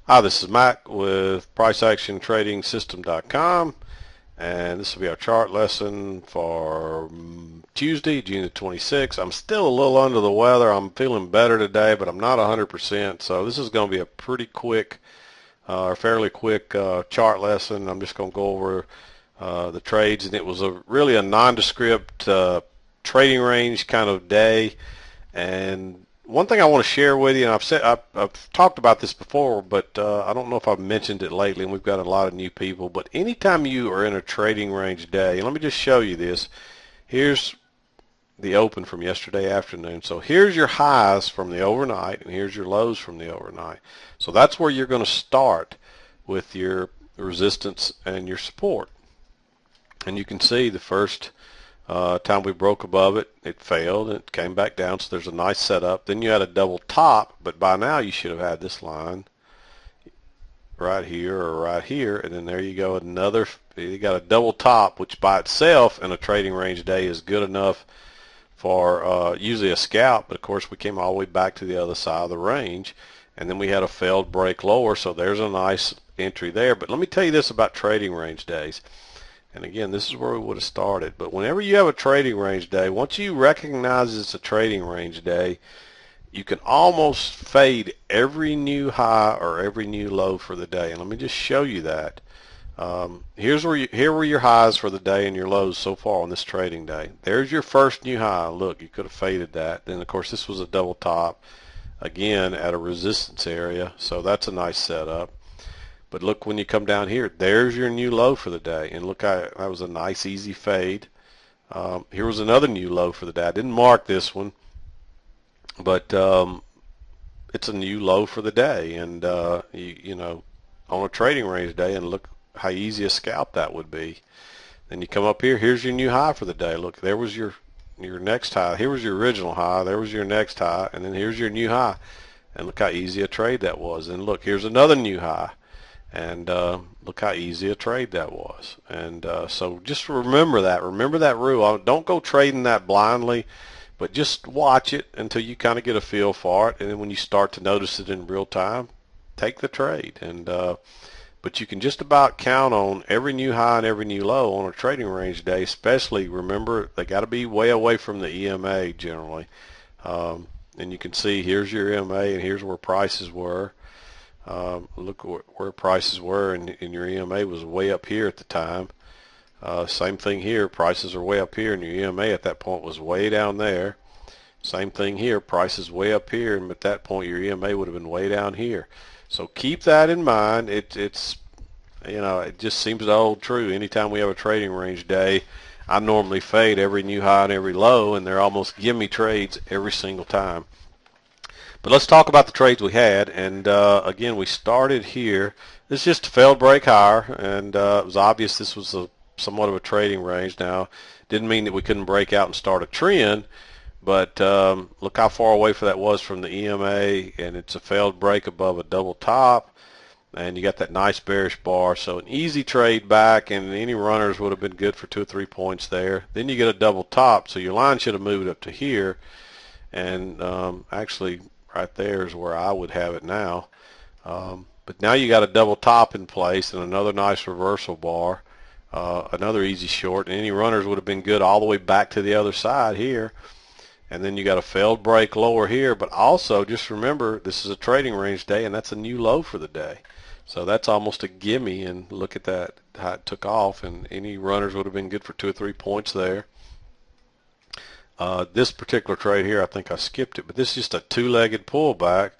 Hi, this is Mac with PriceActionTradingSystem.com, and this will be our chart lesson for Tuesday, June the 26th. I'm still a little under the weather. I'm feeling better today, but I'm not 100%. So this is going to be a pretty quick, fairly quick chart lesson. I'm just going to go over the trades, and it was really a nondescript trading range kind of day. And one thing I want to share with you, and I've talked about this before, but I don't know if I've mentioned it lately, and we've got a lot of new people. But anytime you are in a trading range day, and let me just show you this. Here's the open from yesterday afternoon. So here's your highs from the overnight, and here's your lows from the overnight. So that's where you're going to start with your resistance and your support. And you can see the first time we broke above it, it failed and it came back down, so there's a nice setup. Then you had a double top, but by now you should have had this line right here or right here, and then there you go, another, you got a double top, which by itself in a trading range day is good enough for usually a scalp, but of course we came all the way back to the other side of the range, and then we had a failed break lower, so there's a nice entry there. But let me tell you this about trading range days. And again, this is where we would have started. But whenever you have a trading range day, once you recognize it's a trading range day, you can almost fade every new high or every new low for the day. And let me just show you that. Here were your highs for the day and your lows so far on this trading day. There's your first new high. Look, you could have faded that. Then, of course, this was a double top, again, at a resistance area. So that's a nice setup. But look, when you come down here, there's your new low for the day. And look, that was a nice, easy fade. Here was another new low for the day. I didn't mark this one, but it's a new low for the day. And, you know, on a trading range day, and look how easy a scalp that would be. Then you come up here, here's your new high for the day. Look, there was your next high. Here was your original high. There was your next high. And then here's your new high. And look how easy a trade that was. And look, here's another new high. And look how easy a trade that was. And so just remember that. Remember that rule. Don't go trading that blindly, but just watch it until you kind of get a feel for it. And then when you start to notice it in real time, take the trade. And but you can just about count on every new high and every new low on a trading range day. Especially remember they got to be way away from the EMA generally. And you can see here's your EMA and here's where prices were. Look where prices were, and your EMA was way up here at the time. Same thing here, prices are way up here, and your EMA at that point was way down there. Same thing here, prices way up here, and at that point your EMA would have been way down here. So keep that in mind. It's you know, it just seems to hold true. Anytime we have a trading range day, I normally fade every new high and every low, and they're almost gimme trades every single time. But let's talk about the trades we had. And again, we started here. This is just a failed break higher, and it was obvious this was somewhat of a trading range. Now, didn't mean that we couldn't break out and start a trend, but look how far away that was from the EMA, and it's a failed break above a double top. And you got that nice bearish bar, so an easy trade back, and any runners would have been good for 2 or 3 points there. Then you get a double top, so your line should have moved up to here, and actually right there is where I would have it now. But now you got a double top in place and another nice reversal bar, another easy short, and any runners would have been good all the way back to the other side here. And then you got a failed break lower here, but also just remember this is a trading range day, and that's a new low for the day. So that's almost a gimme, and look at that, how it took off, and any runners would have been good for 2 or 3 points there. This particular trade here, I think I skipped it, but this is just a two-legged pullback.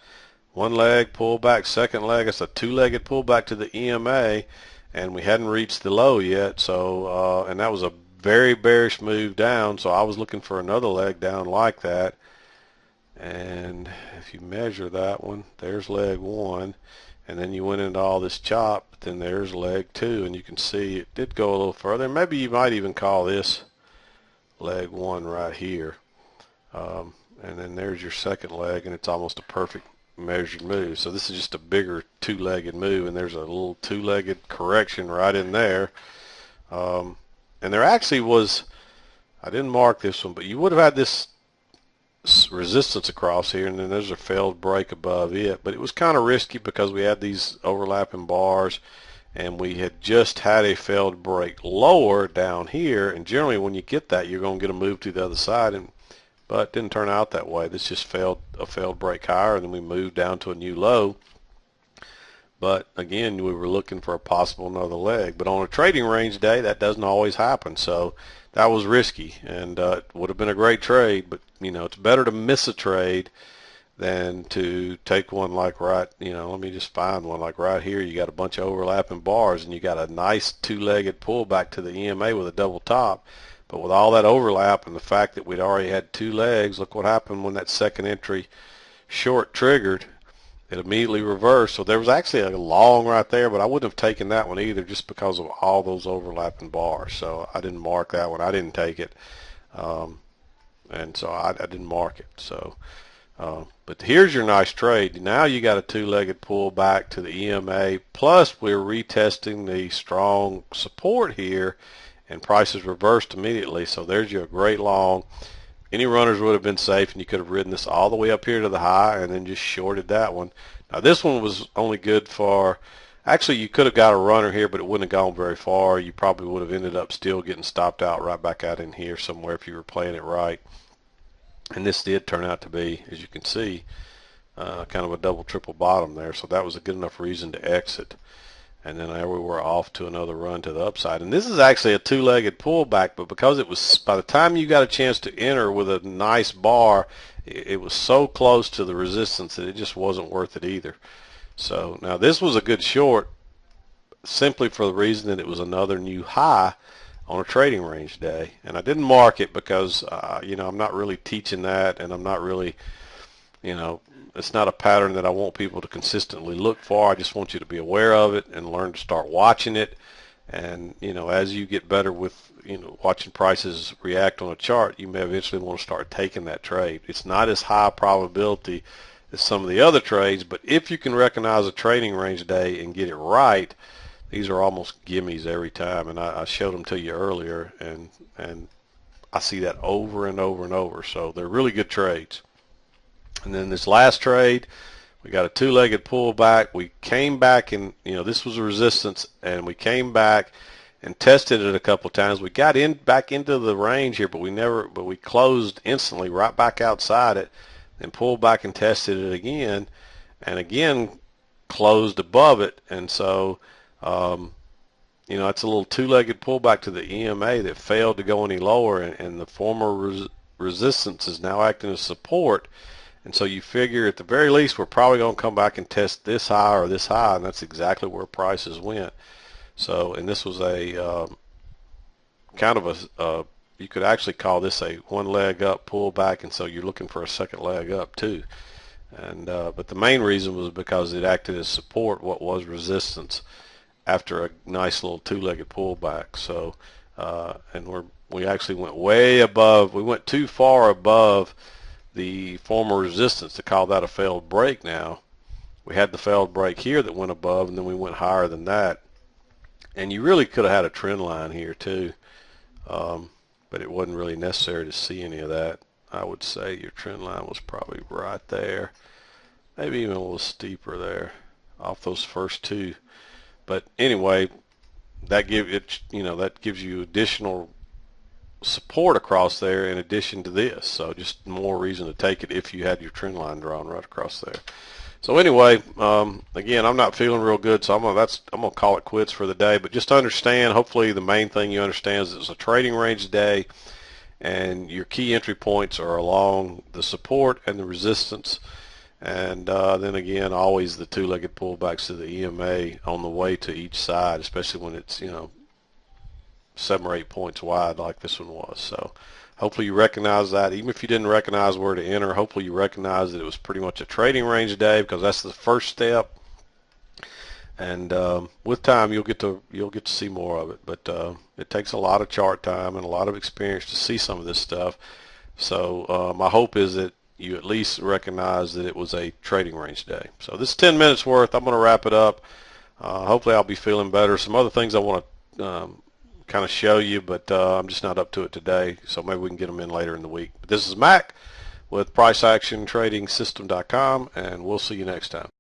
One leg pullback, second leg, it's a two-legged pullback to the EMA, and we hadn't reached the low yet. So, and that was a very bearish move down, so I was looking for another leg down like that. And if you measure that one, there's leg one, and then you went into all this chop, but then there's leg two, and you can see it did go a little further. Maybe you might even call this leg one right here. And then there's your second leg, and it's almost a perfect measured move. So this is just a bigger two-legged move, and there's a little two-legged correction right in there. And there actually was, I didn't mark this one, but you would have had this resistance across here, and then there's a failed break above it. But it was kind of risky because we had these overlapping bars, and we had just had a failed break lower down here. And generally, when you get that, you're going to get a move to the other side, but it didn't turn out that way. This just failed a failed break higher, and then we moved down to a new low. But again, we were looking for a possible another leg. But on a trading range day, that doesn't always happen. So that was risky, and it would have been a great trade. But it's better to miss a trade than to take one like right. Let me just find one like right here. You got a bunch of overlapping bars, and you got a nice two-legged pullback to the EMA with a double top. But with all that overlap and the fact that we'd already had two legs, look what happened when that second entry short triggered. It immediately reversed. So there was actually a long right there, but I wouldn't have taken that one either just because of all those overlapping bars. So I didn't mark that one. I didn't take it. And so I didn't mark it. So, but here's your nice trade. Now you got a two-legged pullback to the EMA, plus we're retesting the strong support here, and prices reversed immediately. So there's your great long. Any runners would have been safe, and you could have ridden this all the way up here to the high and then just shorted that one. Now this one was only good for, actually you could have got a runner here, but it wouldn't have gone very far. You probably would have ended up still getting stopped out right back out in here somewhere if you were playing it right. And this did turn out to be, as you can see, kind of a double triple bottom there. So that was a good enough reason to exit. And then there we were off to another run to the upside. And this is actually a two-legged pullback, but because it was, by the time you got a chance to enter with a nice bar, it was so close to the resistance that it just wasn't worth it either. So now this was a good short simply for the reason that it was another new high on a trading range day. And I didn't mark it because, I'm not really teaching that, and I'm not really, it's not a pattern that I want people to consistently look for. I just want you to be aware of it and learn to start watching it. And, as you get better with, watching prices react on a chart, you may eventually want to start taking that trade. It's not as high probability as some of the other trades, but if you can recognize a trading range day and get it right, these are almost gimmies every time. And I showed them to you earlier, and I see that over and over and over. So they're really good trades. And then this last trade, we got a two-legged pullback. We came back, and this was a resistance, and we came back and tested it a couple of times. We got back into the range here, but we closed instantly right back outside it, and pulled back and tested it again, and again closed above it. And so it's a little two-legged pullback to the EMA that failed to go any lower, and the former resistance is now acting as support. And so you figure at the very least we're probably going to come back and test this high or this high, and that's exactly where prices went. So, and this was a kind of a, you could actually call this a one leg up pullback, and so you're looking for a second leg up too. And but the main reason was because it acted as support what was resistance after a nice little two-legged pullback. So, and we actually went way above, we went too far above the former resistance to call that a failed break now. We had the failed break here that went above, and then we went higher than that. And you really could have had a trend line here too, but it wasn't really necessary to see any of that. I would say your trend line was probably right there, maybe even a little steeper there off those first two. But anyway, that gives you additional support across there in addition to this, so just more reason to take it if you had your trend line drawn right across there. So anyway, again, I'm not feeling real good, so I'm gonna call it quits for the day. But just understand, hopefully the main thing you understand is it's a trading range day, and your key entry points are along the support and the resistance, and then again always the two-legged pullbacks to the EMA on the way to each side, especially when it's 7 or 8 points wide like this one was. So hopefully you recognize that. Even if you didn't recognize where to enter, hopefully you recognize that it was pretty much a trading range day, because that's the first step. And with time you'll get to see more of it. But it takes a lot of chart time and a lot of experience to see some of this stuff. So my hope is that you at least recognize that it was a trading range day. So this is 10 minutes worth. I'm going to wrap it up. Hopefully I'll be feeling better. Some other things I want to kind of show you, but I'm just not up to it today, so maybe we can get them in later in the week. But this is Mac with priceactiontrading system.com, and we'll see you next time.